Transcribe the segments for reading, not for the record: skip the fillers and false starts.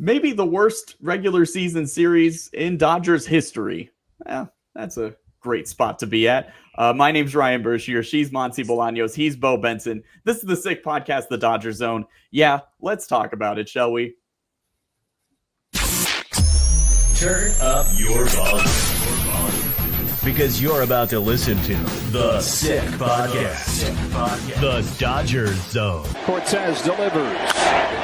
maybe the worst regular season series in Dodgers history. That's a great spot to be at. My name's Ryan Berkshire. She's Monse Bolaños. He's Beau Benson. This is the Sick Podcast, The Dodger Zone. Yeah, let's talk about it, shall we? Turn up your volume. Because you're about to listen to The Sick Podcast. The Dodger Zone. Cortez delivers.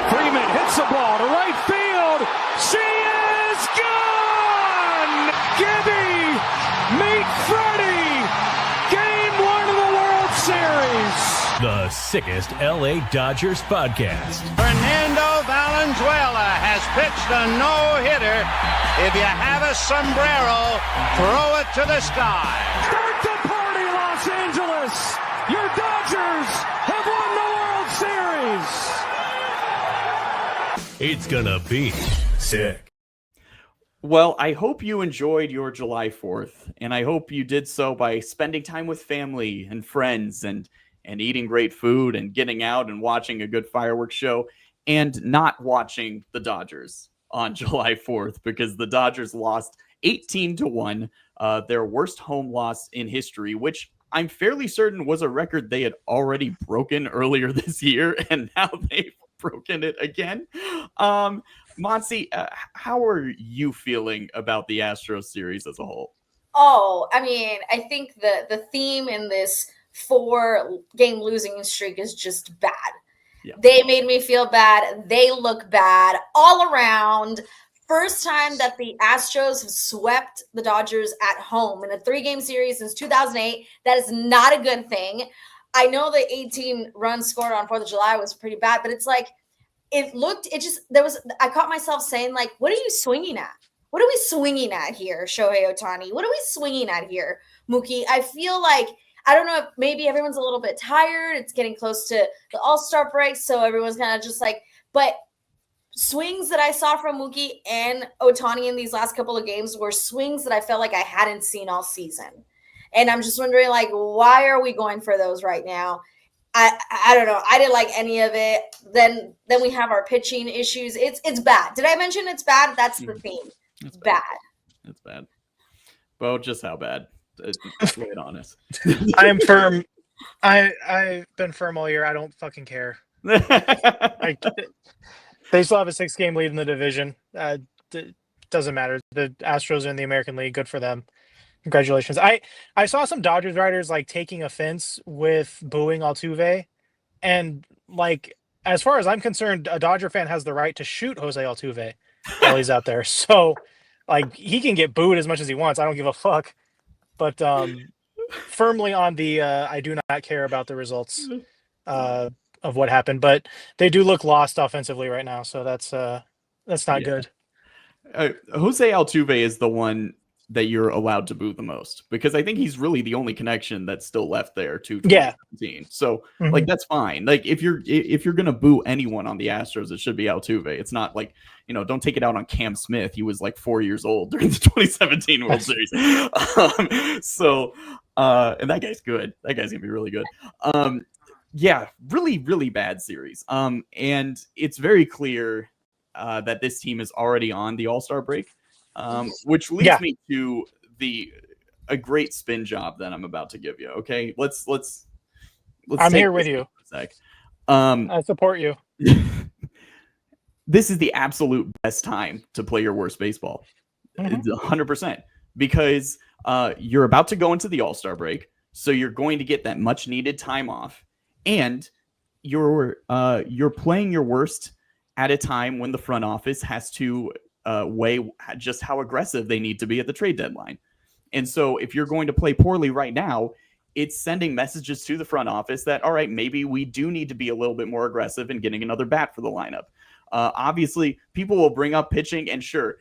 Freeman hits the ball to right field. She is gone! Gibby, meet Freddie. Game 1 of the World Series. The sickest LA Dodgers podcast. Fernando Valenzuela has pitched a no-hitter. If you have a sombrero, throw it to the sky. Start the party, Los Angeles. Your Dodgers have won the World Series. It's gonna be sick. Well, I hope you enjoyed your July 4th, and I hope you did so by spending time with family and friends and eating great food and getting out and watching a good fireworks show and not watching the Dodgers on July 4th because the Dodgers lost 18-1, their worst home loss in history, which I'm fairly certain was a record they had already broken earlier this year, and now they've broken it again. Monse, how are you feeling about the Astros series as a whole? Oh, I mean, I think the theme in this 4-game losing streak is just bad. Yeah. They made me feel bad. They look bad all around. First time that the Astros have swept the Dodgers at home in a 3-game series since 2008. That is not a good thing. I know the 18 runs scored on 4th of July was pretty bad, but it's like, I caught myself saying, like, what are you swinging at? What are we swinging at here, Shohei Ohtani? What are we swinging at here, Mookie? I feel like, I don't know if maybe everyone's a little bit tired. It's getting close to the All-Star break, so everyone's kind of just like, but swings that I saw from Mookie and Ohtani in these last couple of games were swings that I felt like I hadn't seen all season. And I'm just wondering, like, why are we going for those right now? I don't know. I didn't like any of it. Then we have our pitching issues. It's bad. Did I mention it's bad? That's the theme. It's bad. It's bad. Well, just how bad? Lay it on us. I am firm. I've been firm all year. I don't fucking care. They still have a 6-game lead in the division. Doesn't matter. The Astros are in the American League. Good for them. Congratulations. I saw some Dodgers writers like taking offense with booing Altuve, and like as far as I'm concerned, a Dodger fan has the right to shoot Jose Altuve while he's out there. So like he can get booed as much as he wants. I don't give a fuck. But firmly on the I do not care about the results of what happened. But they do look lost offensively right now, so that's not good. Jose Altuve is the one that you're allowed to boo the most because I think he's really the only connection that's still left there to 2017. So like that's fine. Like if you're gonna boo anyone on the Astros, it should be Altuve. It's not like, don't take it out on Cam Smith. He was like 4 years old during the 2017 World Series. And that guy's good. That guy's gonna be really good. Yeah, really, really bad series. And it's very clear that this team is already on the All-Star break. Which leads me to a great spin job that I'm about to give you. Okay, let's. I'm here with you. I support you. This is the absolute best time to play your worst baseball. 100%, because you're about to go into the All-Star break, so you're going to get that much needed time off, and you're playing your worst at a time when the front office has to weigh just how aggressive they need to be at the trade deadline. And so if you're going to play poorly right now, it's sending messages to the front office that, all right, maybe we do need to be a little bit more aggressive in getting another bat for the lineup. Obviously, people will bring up pitching, and sure,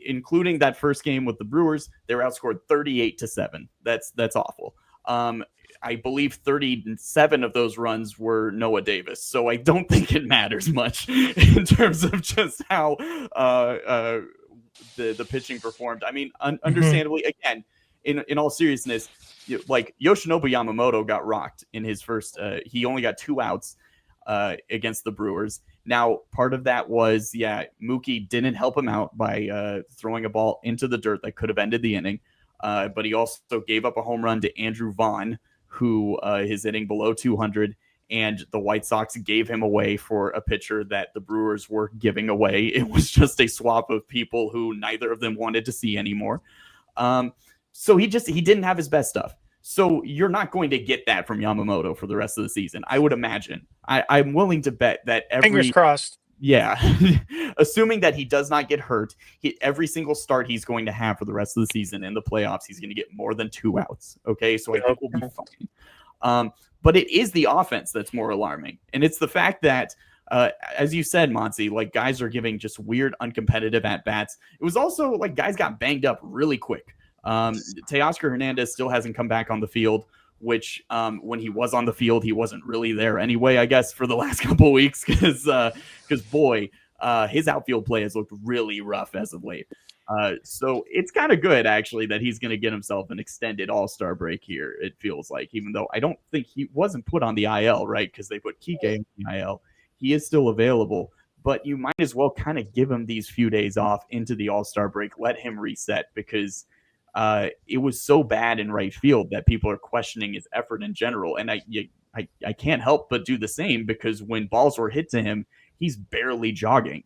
including that first game with the Brewers, they were outscored 38-7. That's awful. I believe 37 of those runs were Noah Davis. So I don't think it matters much in terms of just how the pitching performed. I mean, understandably, again, in all seriousness, like Yoshinobu Yamamoto got rocked in his first. He only got 2 outs against the Brewers, Now, part of that was, Mookie didn't help him out by throwing a ball into the dirt that could have ended the inning. But he also gave up a home run to Andrew Vaughn, who is hitting below 200. And the White Sox gave him away for a pitcher that the Brewers were giving away. It was just a swap of people who neither of them wanted to see anymore. So he didn't have his best stuff. So you're not going to get that from Yamamoto for the rest of the season, I would imagine. I'm willing to bet that fingers crossed. Yeah. Assuming that he does not get hurt, every single start he's going to have for the rest of the season in the playoffs, he's going to get more than 2 outs. Okay. So I think we'll be fine. But it is the offense that's more alarming. And it's the fact that, as you said, Monse, like guys are giving just weird, uncompetitive at-bats. It was also like guys got banged up really quick. Teoscar Hernandez still hasn't come back on the field, which when he was on the field, he wasn't really there anyway, I guess, for the last couple of weeks because boy, his outfield play has looked really rough as of late. So it's kind of good, actually, that he's going to get himself an extended All-Star break here, it feels like, even though I don't think he wasn't put on the IL, right, because they put Kike on the IL. He is still available, but you might as well kind of give him these few days off into the All-Star break, let him reset, because it was so bad in right field that people are questioning his effort in general. And I can't help but do the same, because when balls were hit to him, he's barely jogging.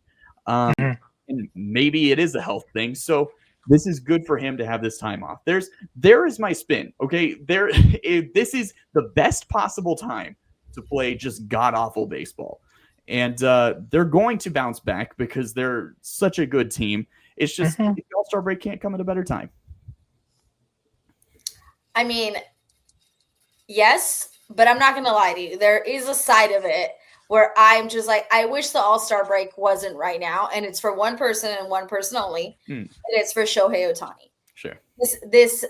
And maybe it is a health thing. So this is good for him to have this time off. There is my spin. Okay. This is the best possible time to play just god awful baseball. And they're going to bounce back because they're such a good team. It's just the All-Star break can't come at a better time. I mean, yes, but I'm not going to lie to you. There is a side of it where I'm just like, I wish the All-Star break wasn't right now. And it's for one person and one person only. And it's for Shohei Ohtani. Sure. This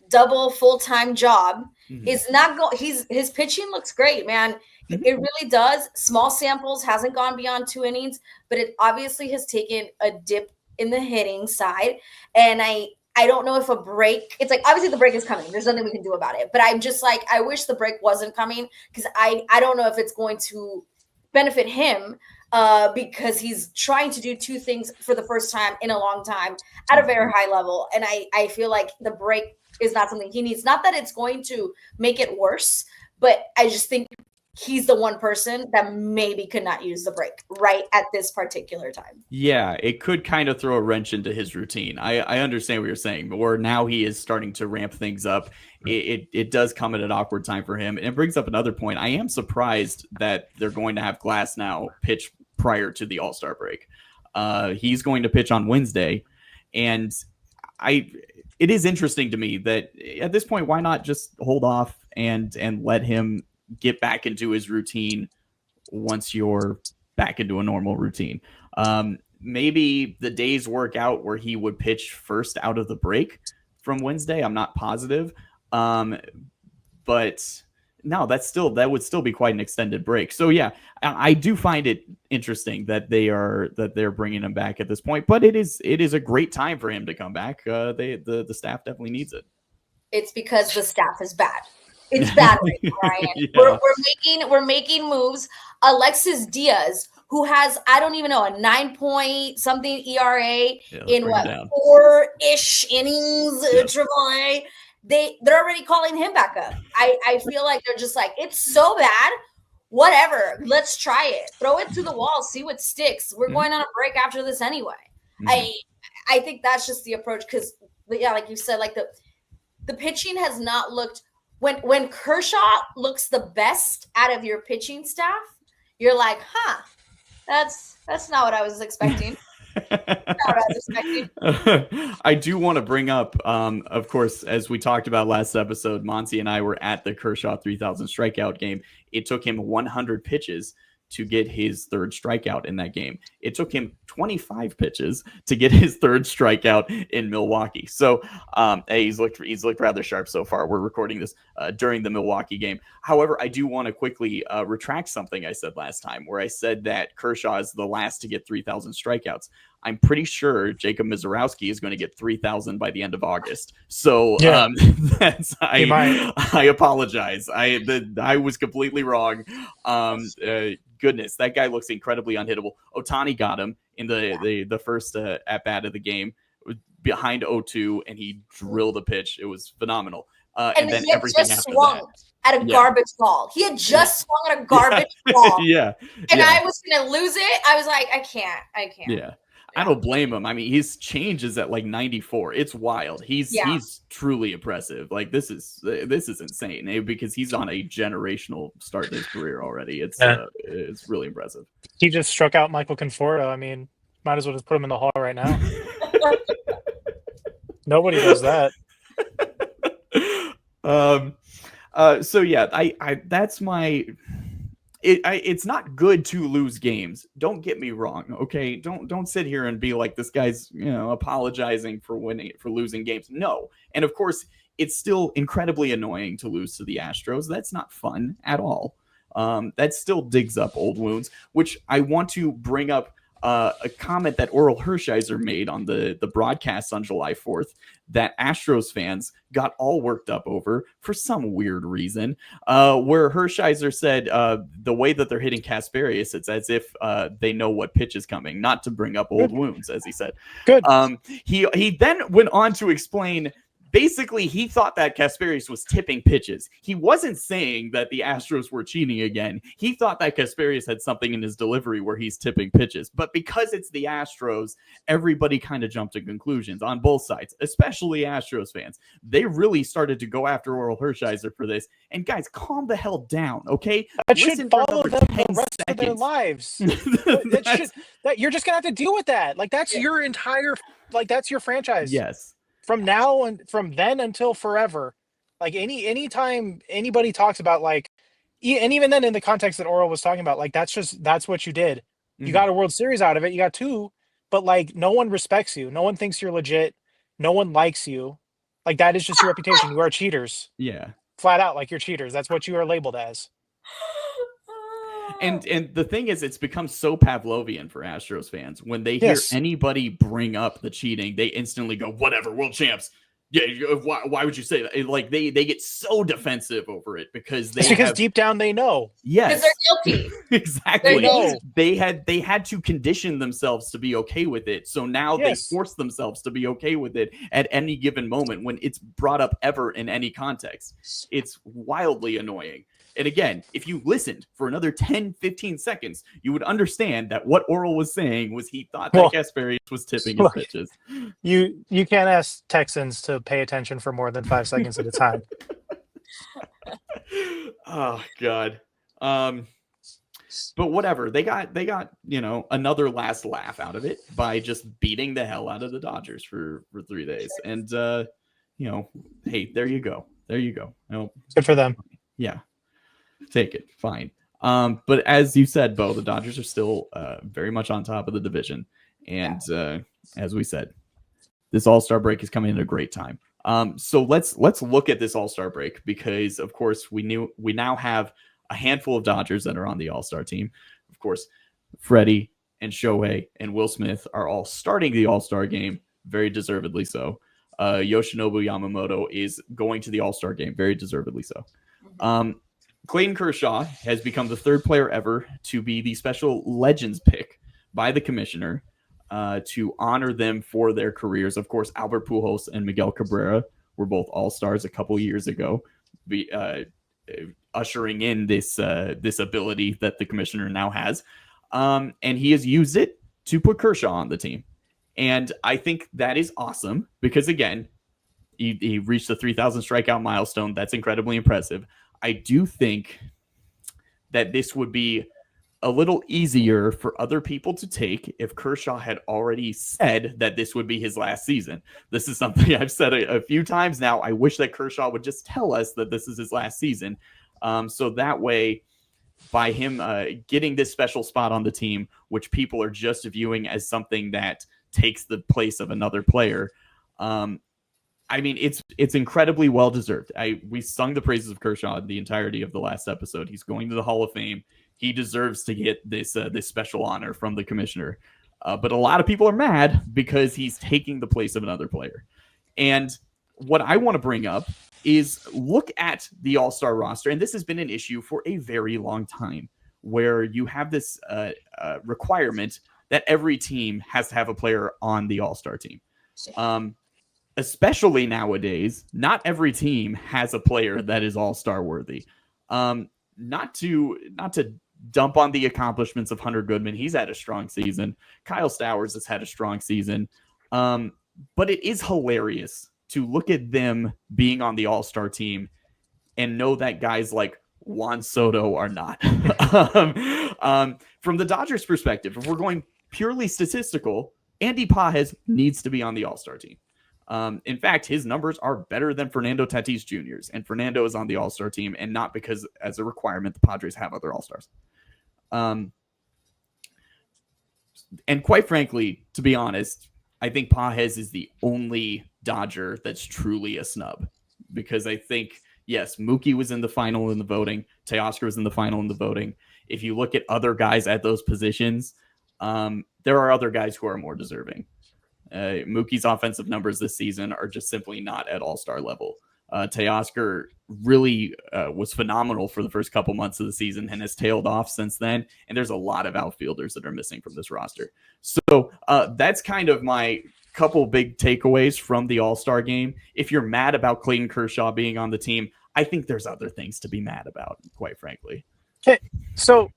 double full-time job is not going. His pitching looks great, man. It really does. Small samples, hasn't gone beyond 2 innings, but it obviously has taken a dip in the hitting side. And I don't know if a break, it's like, obviously the break is coming. There's nothing we can do about it. But I'm just like, I wish the break wasn't coming, because I don't know if it's going to benefit him because he's trying to do 2 things for the first time in a long time at a very high level. And I feel like the break is not something he needs. Not that it's going to make it worse, but I just think he's the one person that maybe could not use the break right at this particular time. Yeah, it could kind of throw a wrench into his routine. I understand what you're saying, but where now he is starting to ramp things up, it does come at an awkward time for him. And it brings up another point. I am surprised that they're going to have Glass now pitch prior to the All-Star break. He's going to pitch on Wednesday, and it is interesting to me that at this point, why not just hold off and let him get back into his routine once you're back into a normal routine. Maybe the days work out where he would pitch first out of the break from Wednesday. I'm not positive. But no, that would still be quite an extended break. So yeah, I do find it interesting that they're bringing him back at this point, but it is a great time for him to come back. The staff definitely needs it. It's because the staff is bad. It's bad, Brian. Yeah. We're making moves. Alexis Diaz, who has, I don't even know, a 9-point-something ERA in 4-ish innings, AAA. They're already calling him back up. I feel like they're just like, it's so bad. Whatever. Let's try it. Throw it to the wall. See what sticks. We're going on a break after this anyway. I think that's just the approach because, yeah, like you said, like the pitching has not looked. When Kershaw looks the best out of your pitching staff, you're like, that's not what I was expecting. I do want to bring up, of course, as we talked about last episode, Monse and I were at the Kershaw 3,000 strikeout game. It took him 100 pitches to get his 3rd strikeout in that game. It took him 25 pitches to get his 3rd strikeout in Milwaukee. So he's looked rather sharp so far. We're recording this during the Milwaukee game. However, I do want to quickly retract something I said last time, where I said that Kershaw is the last to get 3,000 strikeouts. I'm pretty sure Jacob Mizorowski is going to get 3,000 by the end of August. So I apologize. I was completely wrong. Goodness, that guy looks incredibly unhittable. Ohtani got him in the first at bat of the game behind 0-2, and he drilled a pitch. It was phenomenal. And then everything just after swung that. at a garbage ball. He had just swung at a garbage ball. And I was going to lose it. I was like, I can't. Yeah. I don't blame him. I mean, his change is at like 94. It's wild. He's truly impressive. Like this is insane because he's on a generational start to his career already. It's really impressive. He just struck out Michael Conforto. I mean, might as well just put him in the hall right now. Nobody does that. So yeah, I that's my. It's not good to lose games. Don't get me wrong. Okay, don't sit here and be like this guy's apologizing for losing games. No, and of course it's still incredibly annoying to lose to the Astros. That's not fun at all. That still digs up old wounds. Which I want to bring up a comment that Oral Hershiser made on the broadcast on July 4th that Astros fans got all worked up over for some weird reason, where Hershiser said the way that they're hitting Kasperius, it's as if they know what pitch is coming, not to bring up old wounds, as he said. Good. He then went on to explain. Basically, he thought that Kasperius was tipping pitches. He wasn't saying that the Astros were cheating again. He thought that Kasperius had something in his delivery where he's tipping pitches. But because it's the Astros, everybody kind of jumped to conclusions on both sides, especially Astros fans. They really started to go after Oral Hershiser for this. And guys, calm the hell down, okay? That should follow them the rest of their lives. You're just going to have to deal with that. Like, that's your entire, that's your franchise. Yes. From now and from then until forever, like anytime anybody talks about and even then in the context that Oral was talking about, that's what you did. You got a World Series out of it. You got 2, but no one respects you. No one thinks you're legit. No one likes you. That is just your reputation. You are cheaters. Yeah. Flat out, you're cheaters. That's what you are labeled as. And the thing is, it's become so Pavlovian for Astros fans. When they hear anybody bring up the cheating, they instantly go, whatever, world champs. Yeah, why would you say that? They get so defensive over it because deep down they know. Yes. Because they're guilty. Exactly. They know. They had to condition themselves to be okay with it. So now they force themselves to be okay with it at any given moment when it's brought up ever in any context. It's wildly annoying. And again, if you listened for another 10, 15 seconds, you would understand that what Oral was saying was he thought that Kasperius was tipping his pitches. You can't ask Texans to pay attention for more than 5 seconds at a time. Oh, God. But whatever. They got another last laugh out of it by just beating the hell out of the Dodgers for 3 days. And, hey, there you go. There you go. Good for them. Yeah. Take it. Fine. But as you said, Beau, the Dodgers are still very much on top of the division. And as we said, this All-Star break is coming at a great time. So let's look at this All-Star break because, of course, we now have a handful of Dodgers that are on the All-Star team. Of course, Freddie and Shohei and Will Smith are all starting the All-Star game, very deservedly so. Yoshinobu Yamamoto is going to the All-Star game, very deservedly so. Clayton Kershaw has become the 3rd player ever to be the special legends pick by the commissioner to honor them for their careers. Of course, Albert Pujols and Miguel Cabrera were both all-stars a couple years ago, ushering in this ability that the commissioner now has. And he has used it to put Kershaw on the team. And I think that is awesome because, again, he reached the 3,000 strikeout milestone. That's incredibly impressive. I do think that this would be a little easier for other people to take if Kershaw had already said that this would be his last season. This is something I've said a few times now. I wish that Kershaw would just tell us that this is his last season. So that way, by him getting this special spot on the team, which people are just viewing as something that takes the place of another player, I mean, it's incredibly well-deserved. We sung the praises of Kershaw the entirety of the last episode. He's going to the Hall of Fame. He deserves to get this special honor from the commissioner. But a lot of people are mad because he's taking the place of another player. And what I want to bring up is look at the All-Star roster. And this has been an issue for a very long time, where you have this requirement that every team has to have a player on the All-Star team. Especially nowadays, not every team has a player that is All-Star worthy. Not to dump on the accomplishments of Hunter Goodman. He's had a strong season. Kyle Stowers has had a strong season. But it is hilarious to look at them being on the All-Star team and know that guys like Juan Soto are not. From the Dodgers' perspective, if we're going purely statistical, Andy Pages needs to be on the All-Star team. In fact, his numbers are better than Fernando Tatis Jr.'s, and Fernando is on the All-Star team, and not because, as a requirement, the Padres have other All-Stars. And quite frankly, to be honest, I think Pages is the only Dodger that's truly a snub, because I think, yes, Mookie was in the final in the voting. Teoscar was in the final in the voting. If you look at other guys at those positions, there are other guys who are more deserving. Mookie's offensive numbers this season are just simply not at all-star level. Teoscar really was phenomenal for the first couple months of the season and has tailed off since then. And there's a lot of outfielders that are missing from this roster. So that's kind of my couple big takeaways from the All-Star game. If you're mad about Clayton Kershaw being on the team, I think there's other things to be mad about, quite frankly. Okay, so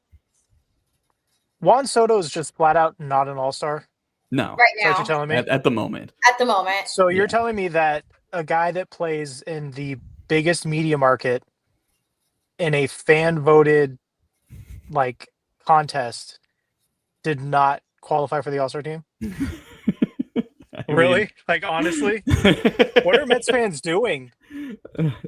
Juan Soto is just flat out not an All-Star? No. Right now. That's what you're telling me? At the moment. At the moment. So you're telling me that a guy that plays in the biggest media market in a fan-voted like contest did not qualify for the All-Star team? Really? Like, honestly? What are Mets fans doing?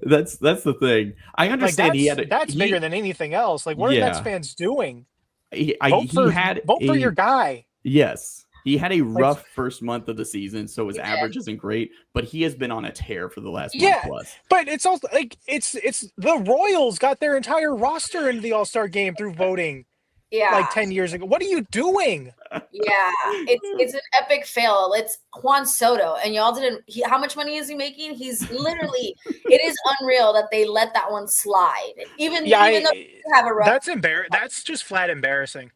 That's the thing. I understand that's bigger than anything else. Like, what are Mets fans doing? Vote for your guy. Yes. He had a rough first month of the season, so his average isn't great, but he has been on a tear for the last month plus. But it's also like it's the Royals got their entire roster into the All-Star game through voting. Yeah. Like 10 years ago. What are you doing? Yeah. It's an epic fail. It's Juan Soto. And y'all didn't how much money is he making? He's literally it is unreal that they let that one slide. Even though you have a rough That's embarrassing. That's just flat embarrassing.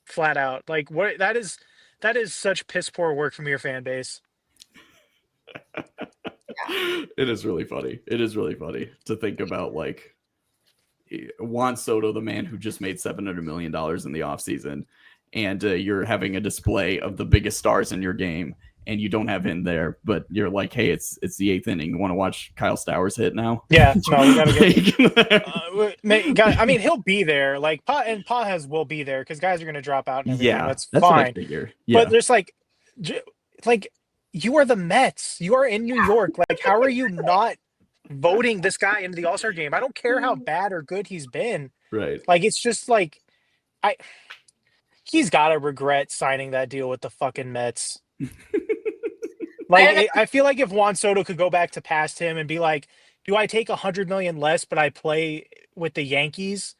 Flat out. Like what that is such piss poor work from your fan base. It is really funny. It is really funny to think about, like, Juan Soto, the man who just made $700 million in the offseason, and you're having a display of the biggest stars in your game, and you don't have him there, but you're like, hey, it's the eighth inning. You want to watch Kyle Stowers hit now? Yeah, no, we gotta get. I mean, he'll be there. Like, Pages will be there because guys are going to drop out and everything. Yeah, that's fine. fine. What I figure. Yeah. But there's like you are the Mets. You are in New York. Like, how are you not voting this guy into the All-Star game? I don't care how bad or good he's been. Right. Like, it's just like he's got to regret signing that deal with the fucking Mets. Like, I feel like if Juan Soto could go back to past him and be like, do I take $100 million less, but I play with the Yankees,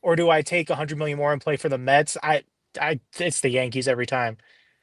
or do I take $100 million more and play for the Mets? It's the Yankees every time.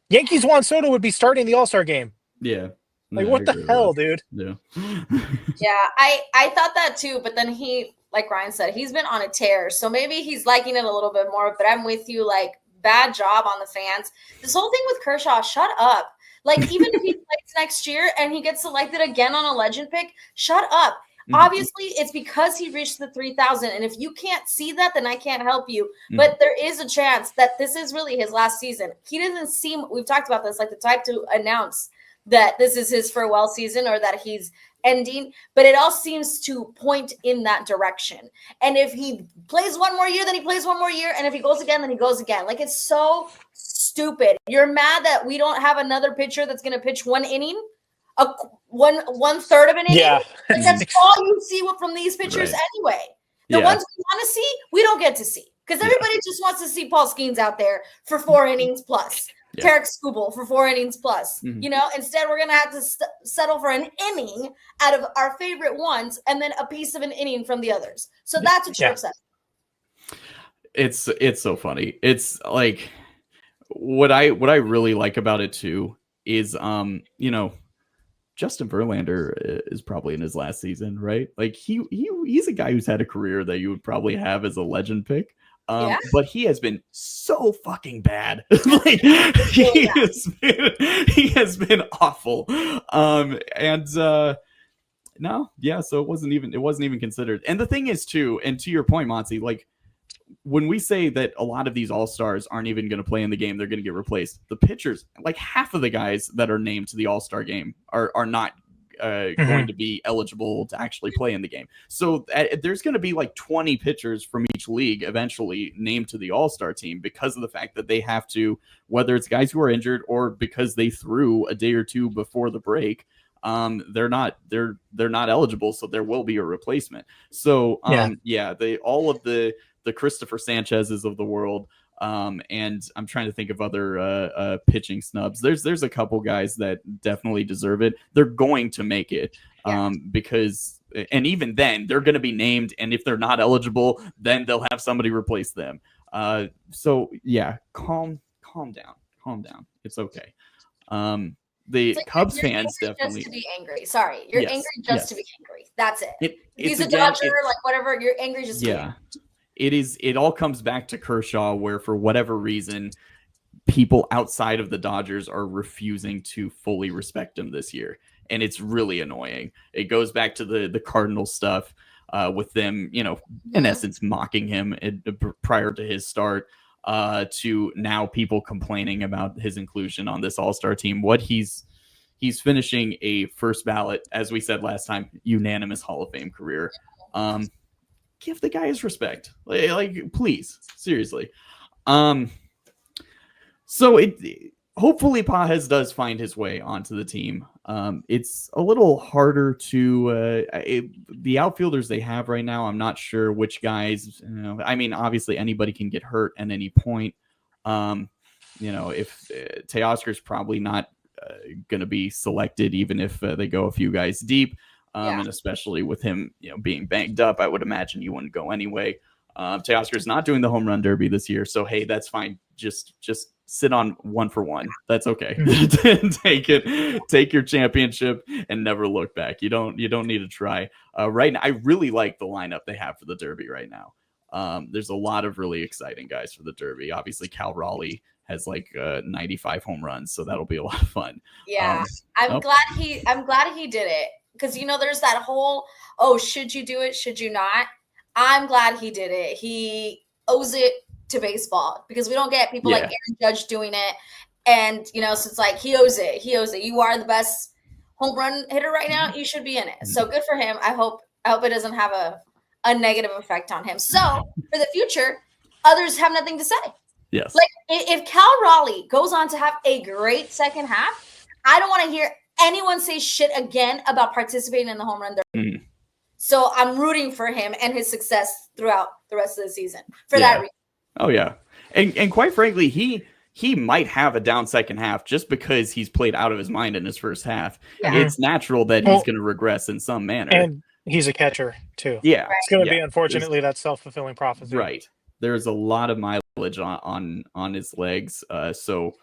Yankees Juan Soto would be starting the All-Star game. Yeah. Like, what the hell, dude? Yeah. Yeah, I thought that too, but then he, like Ryan said, he's been on a tear. So maybe he's liking it a little bit more, but I'm with you, like, bad job on the fans. This whole thing with Kershaw, shut up. Like, even if he plays next year and he gets selected again on a legend pick, shut up. Mm-hmm. Obviously, it's because he reached the 3,000. And if you can't see that, then I can't help you. Mm-hmm. But there is a chance that this is really his last season. He doesn't seem, we've talked about this, like the type to announce that this is his farewell season or that he's ending, but it all seems to point in that direction. And if he plays one more year, then he plays one more year. And if he goes again, then he goes again. Like, it's so stupid. You're mad that we don't have another pitcher that's going to pitch one inning, one third of an inning. Yeah. Like, that's all you see from these pitchers anyway. The ones we want to see, we don't get to see because everybody just wants to see Paul Skeens out there for 4 innings plus. Tarek Skubal for 4 innings plus. Mm-hmm. You know, instead we're going to have to settle for an inning out of our favorite ones and then a piece of an inning from the others. So that's what you're upset. It's so funny. It's like what I really like about it too is Justin Verlander is probably in his last season, right? Like he's a guy who's had a career that you would probably have as a legend pick. But he has been so fucking bad. Like he has been awful. No, yeah, so it wasn't even considered. And the thing is too, and to your point, Monty, like when we say that a lot of these all-stars aren't even going to play in the game, they're going to get replaced. The pitchers, like half of the guys that are named to the all-star game are not going to be eligible to actually play in the game. So there's going to be like 20 pitchers from each league eventually named to the all-star team because of the fact that they have to, whether it's guys who are injured or because they threw a day or two before the break, they're not eligible. So there will be a replacement. So all of the Christopher Sanchez's of the world. And I'm trying to think of other pitching snubs. There's a couple guys that definitely deserve it. They're going to make it because, and even then they're going to be named. And if they're not eligible, then they'll have somebody replace them. So yeah, calm down. It's okay. The like Cubs fans definitely just to be angry. Sorry, you're angry just to be angry. That's it. He's a Dodger, like whatever. You're angry just to be angry. It all comes back to Kershaw, where for whatever reason, people outside of the Dodgers are refusing to fully respect him this year. And it's really annoying. It goes back to the Cardinal stuff with them, in essence, mocking him prior to his start to now people complaining about his inclusion on this all-star team. What he's finishing a first ballot, as we said last time, unanimous Hall of Fame career. Give the guy his respect, like please, seriously. So hopefully Pages does find his way onto the team. It's a little harder to the outfilders they have right now. I'm not sure which guys. I mean, obviously anybody can get hurt at any point. If Teoscar's probably not going to be selected, even if they go a few guys deep. And especially with him, being banged up, I would imagine you wouldn't go anyway. Teoscar's not doing the home run derby this year, so hey, that's fine. Just sit on 1 for 1. That's okay. Take it. Take your championship and never look back. You don't need to try. Right now, I really like the lineup they have for the derby right now. There's a lot of really exciting guys for the derby. Obviously, Cal Raleigh has like 95 home runs, so that'll be a lot of fun. Yeah, I'm glad he did it. Because, there's that whole, should you do it? Should you not? I'm glad he did it. He owes it to baseball because we don't get people like Aaron Judge doing it. And, so it's like he owes it. You are the best home run hitter right now. You should be in it. So good for him. I hope it doesn't have a negative effect on him. So for the future, others have nothing to say. Yes. Like if Cal Raleigh goes on to have a great second half, I don't want to hear anyone say shit again about participating in the home run derby. So I'm rooting for him and his success throughout the rest of the season for that reason. Oh yeah. And quite frankly, he might have a down second half just because he's played out of his mind in his first half. Yeah. It's natural that he's going to regress in some manner. And he's a catcher too. Yeah. It's going to be, unfortunately, that self-fulfilling prophecy. Right. There's a lot of mileage on his legs. So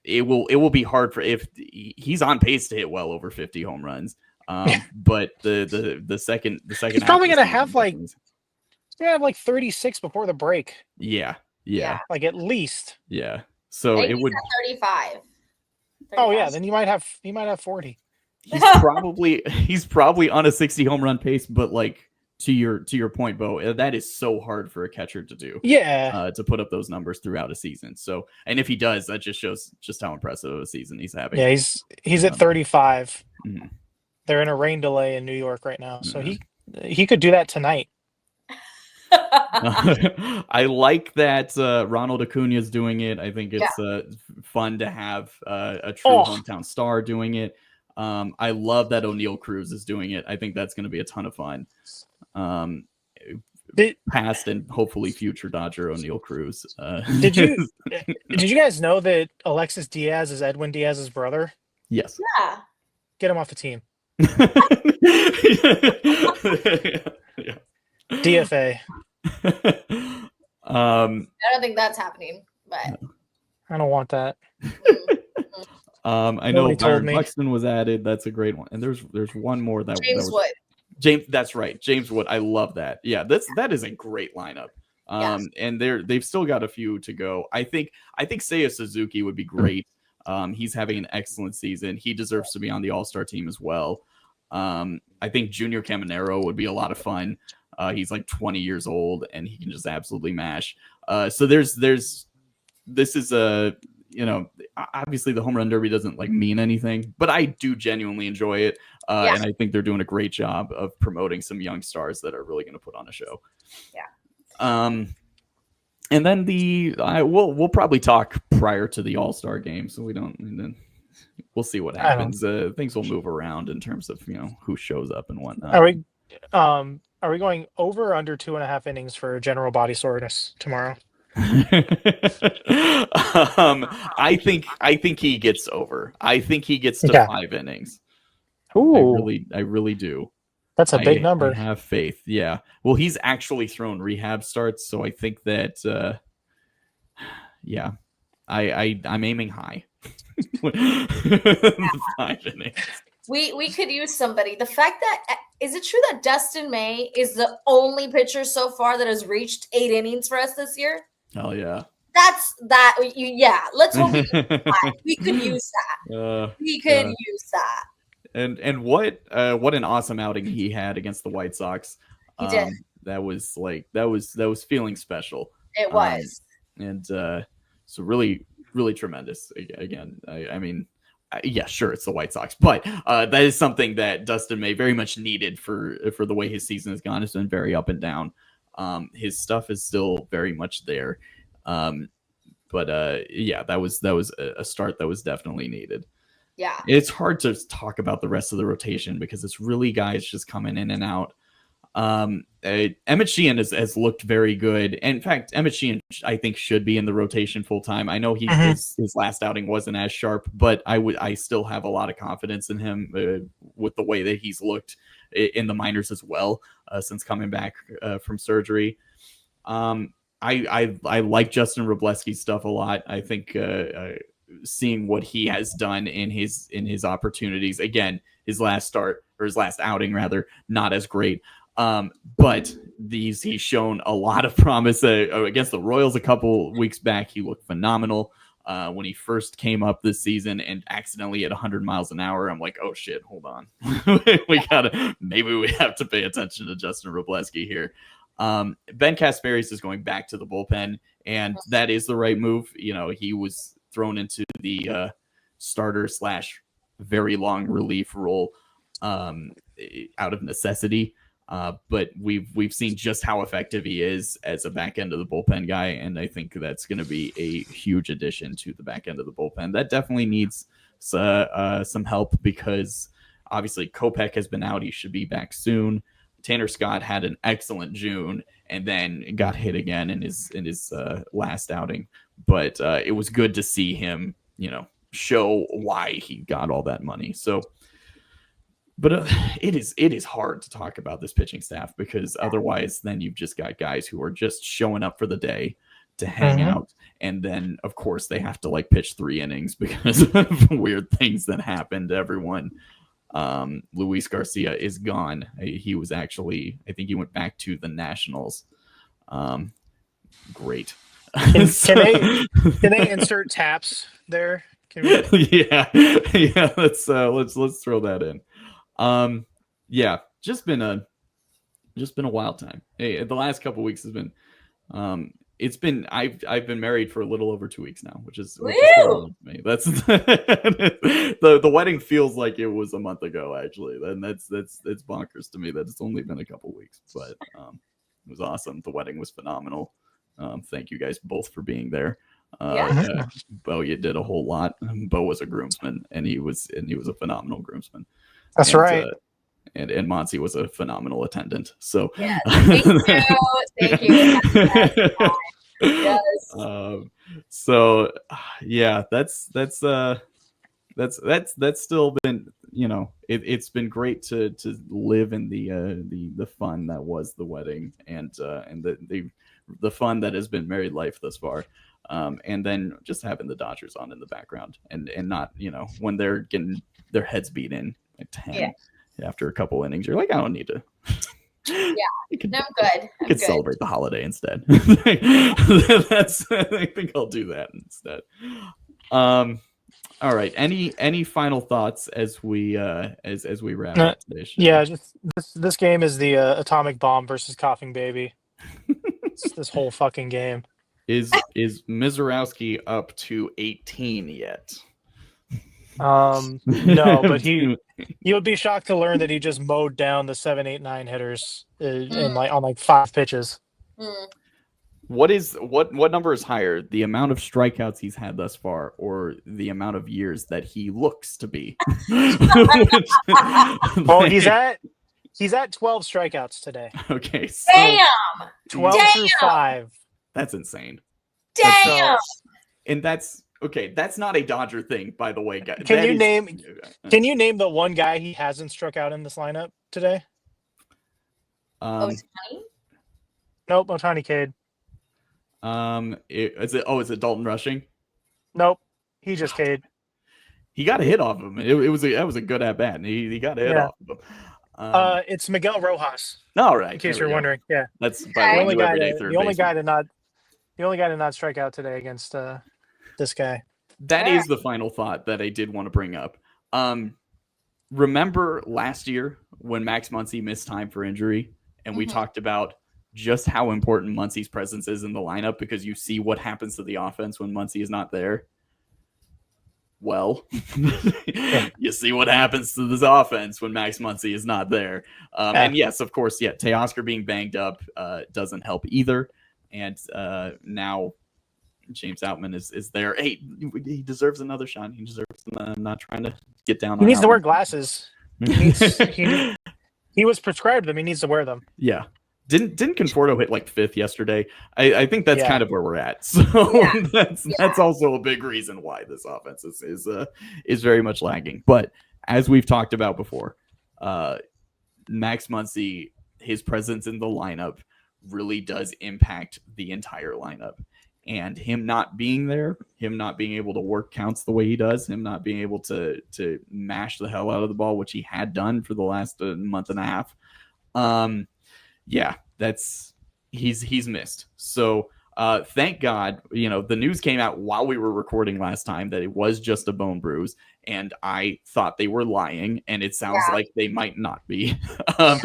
it will be hard if he's on pace to hit well over 50 home runs. But the second he's probably gonna have like 36 before the break. Yeah. Like at least. Yeah. So maybe it would 35. Oh yeah, then he might have 40. He's probably on a 60 home run pace, but like to your point, Beau, that is so hard for a catcher to do. Yeah. To put up those numbers throughout a season. So, and if he does, that just shows just how impressive of a season he's having. Yeah, he's at 35. Mm-hmm. They're in a rain delay in New York right now, so he could do that tonight. I like that Ronald Acuna is doing it. I think it's fun to have a true hometown star doing it. I love that O'Neal Cruz is doing it. I think that's going to be a ton of fun. Past and hopefully future Dodger O'Neal Cruz. Did you guys know that Alexis Diaz is Edwin Diaz's brother? Yes. Yeah. Get him off the team. Yeah. DFA. I don't think that's happening, but I don't want that. I know Byron Buxton was added. That's a great one. And there's one more that James was Wood. James. That's right, James Wood. I love that. Yeah, that is a great lineup. And they've still got a few to go. I think Seiya Suzuki would be great. He's having an excellent season. He deserves to be on the All-Star team as well. I think Junior Caminero would be a lot of fun. He's like 20 years old and he can just absolutely mash. So this is a, obviously the home run derby doesn't like mean anything, but I do genuinely enjoy it. And I think they're doing a great job of promoting some young stars that are really going to put on a show. Yeah. And then we'll probably talk prior to the All-Star game, so we'll see what happens. Things will move around in terms of who shows up and whatnot. Are we going over or under 2.5 innings for general body soreness tomorrow? I think he gets over. I think he gets to 5 innings. Ooh. I really do. That's a big number. I have faith. Yeah. Well, he's actually thrown rehab starts, so I think that I'm aiming high. 5 innings. We could use somebody. The fact that is it true that Dustin May is the only pitcher so far that has reached 8 innings for us this year? Hell yeah. Let's hope we could use that. We could use that. And what an awesome outing he had against the White Sox. He did. That was feeling special. It was. So really, really tremendous. Again, I mean, yeah, sure, it's the White Sox, but that is something that Dustin May very much needed for the way his season has gone. It's been very up and down. His stuff is still very much there. But that was a start that was definitely needed. Yeah. It's hard to talk about the rest of the rotation because it's really guys just coming in and out. Emmett Sheehan has looked very good. In fact, Emmett Sheehan, I think, should be in the rotation full time. I know his last outing wasn't as sharp, but I still have a lot of confidence in him with the way that he's looked in the minors as well since coming back from surgery. I like Justin Wroblewski's stuff a lot. I think seeing what he has done in his opportunities, again, his last outing rather, not as great. But he's shown a lot of promise against the Royals a couple weeks back. He looked phenomenal when he first came up this season and accidentally at 100 miles an hour. I'm like, oh shit, hold on. Maybe we have to pay attention to Justin Wroblewski here. Ben Casparis is going back to the bullpen, and that is the right move. He was thrown into the starter / very long relief role out of necessity. But we've seen just how effective he is as a back end of the bullpen guy, and I think that's going to be a huge addition to the back end of the bullpen. That definitely needs some help because obviously Kopech has been out; he should be back soon. Tanner Scott had an excellent June and then got hit again in his last outing, but it was good to see him, show why he got all that money. So. But it is hard to talk about this pitching staff because otherwise then you've just got guys who are just showing up for the day to hang out. And then, of course, they have to pitch 3 innings because of weird things that happened to everyone. Luis Garcia is gone. He was actually, I think he went back to the Nationals. Great. Can they insert taps there? Yeah. Let's throw that in. Just been a wild time. Hey, the last couple of weeks has been, I've been married for a little over 2 weeks now, which is me. That's the wedding feels like it was a month ago actually. And it's bonkers to me that it's only been a couple of weeks, but it was awesome. The wedding was phenomenal. Thank you guys both for being there. Beau, you did a whole lot. Beau was a groomsman, and he was a phenomenal groomsman. That's right. And Monse was a phenomenal attendant. So yeah, thank you. Yes. So yeah, that's still been, it's been great to live in the fun that was the wedding and the fun that has been married life thus far. and then just having the Dodgers on in the background and not, when they're getting their heads beat in at 10 after a couple innings, you're like, I don't need to. I'm good. I could celebrate the holiday instead. I think I'll do that instead. All right. Any final thoughts as we wrap up today's show? Yeah, just this game is the atomic bomb versus coughing baby. It's this whole fucking game. Is Mizorowski up to 18 yet? No, but you would be shocked to learn that he just mowed down the 7, 8, 9 hitters on 5 pitches. What number is higher, the amount of strikeouts he's had thus far, or the amount of years that he looks to be? Well, he's at 12 strikeouts today. Okay, so Damn. 12 through 5. That's insane. Damn. And that's okay. That's not a Dodger thing, by the way, guys. Can you name the one guy he hasn't struck out in this lineup today? Ohtani? Nope, Ohtani Cade. Is it Dalton Rushing? Nope, he just Cade. He got a hit off him. That was a good at bat. He got a hit off of him. It's Miguel Rojas. All right, In case you're wondering, yeah, that's the only guy to not strike out today against this guy. That is the final thought that I did want to bring up. Remember last year when Max Muncy missed time for injury, and we talked about just how important Muncy's presence is in the lineup, because you see what happens to the offense when Muncy is not there. Well, you see what happens to this offense when Max Muncy is not there. And yes, of course, Teoscar being banged up doesn't help either. And now James Outman is there. Hey, he deserves another shot. He deserves not trying to get down. He needs to wear glasses. He was prescribed them. He needs to wear them. Yeah. Didn't Conforto hit like 5th yesterday? I think that's kind of where we're at. So that's also a big reason why this offense is very much lagging. But as we've talked about before, Max Muncy, his presence in the lineup really does impact the entire lineup. And him not being there, him not being able to work counts the way he does, him not being able to mash the hell out of the ball, which he had done for the last month and a half. He's missed. So thank God, the news came out while we were recording last time that it was just a bone bruise, and I thought they were lying, and it sounds like they might not be. But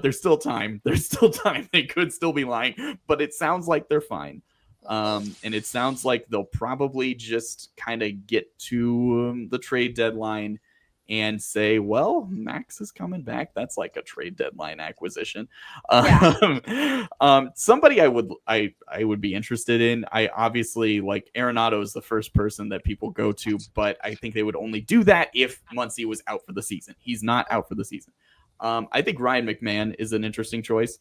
there's still time. They could still be lying, but it sounds like they're fine. And it sounds like they'll probably just kind of get to the trade deadline and say, well, Max is coming back. That's like a trade deadline acquisition. Somebody I would be interested in. I obviously, like, Arenado is the first person that people go to, but I think they would only do that if Muncy was out for the season. He's not out for the season. I think Ryan McMahon is an interesting choice.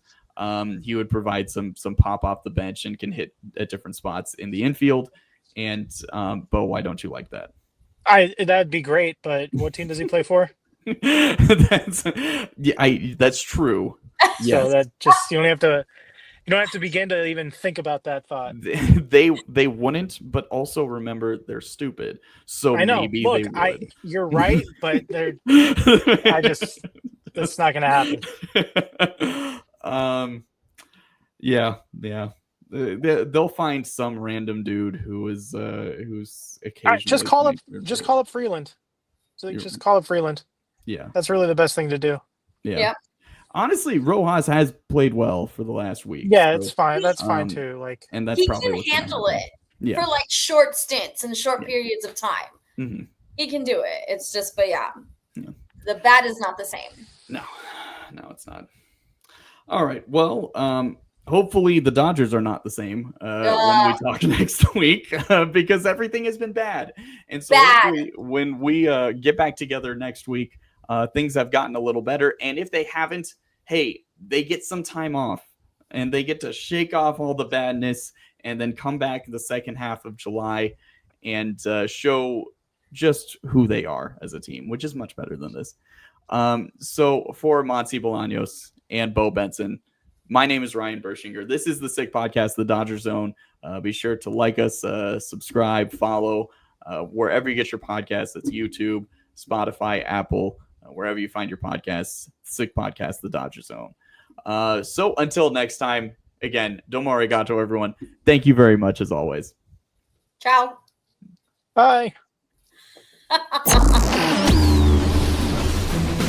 He would provide some pop off the bench and can hit at different spots in the infield. And Beau, why don't you like that? That'd be great, but what team does he play for? That's true. Yes. So that just you don't have to begin to even think about that thought. They wouldn't, but also remember they're stupid. So I know. Maybe Look, they would. You're right, but that's not going to happen. Yeah. They'll find some random dude who's occasionally just call up Freeland. So just call up Freeland. Yeah, that's really the best thing to do. Yeah. Honestly, Rojas has played well for the last week. Yeah, it's fine. That's fine too. And that's he probably can handle it for like short stints and short periods of time. Mm-hmm. He can do it. It's just, but the bat is not the same. No, it's not. All right. Well, hopefully the Dodgers are not the same when we talk next week because everything has been bad. And so hopefully when we get back together next week, things have gotten a little better. And if they haven't, hey, they get some time off and they get to shake off all the badness and then come back the second half of July and show just who they are as a team, which is much better than this. So for Monse Bolaños and Beau Benson, My name is Ryan Bershinger. This is the Sick Podcast, the Dodger Zone. Be sure to like us, subscribe, follow, wherever you get your podcasts. It's YouTube, Spotify, Apple, wherever you find your podcasts. Sick Podcast, the Dodger Zone. So until next time, again, domo arigato, everyone. Thank you very much, as always. Ciao. Bye.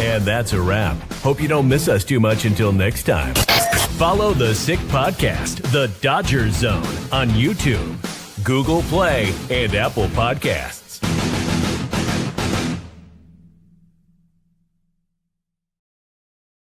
And that's a wrap. Hope you don't miss us too much until next time. Follow the Sick Podcast, the Dodger Zone, on YouTube, Google Play, and Apple Podcasts.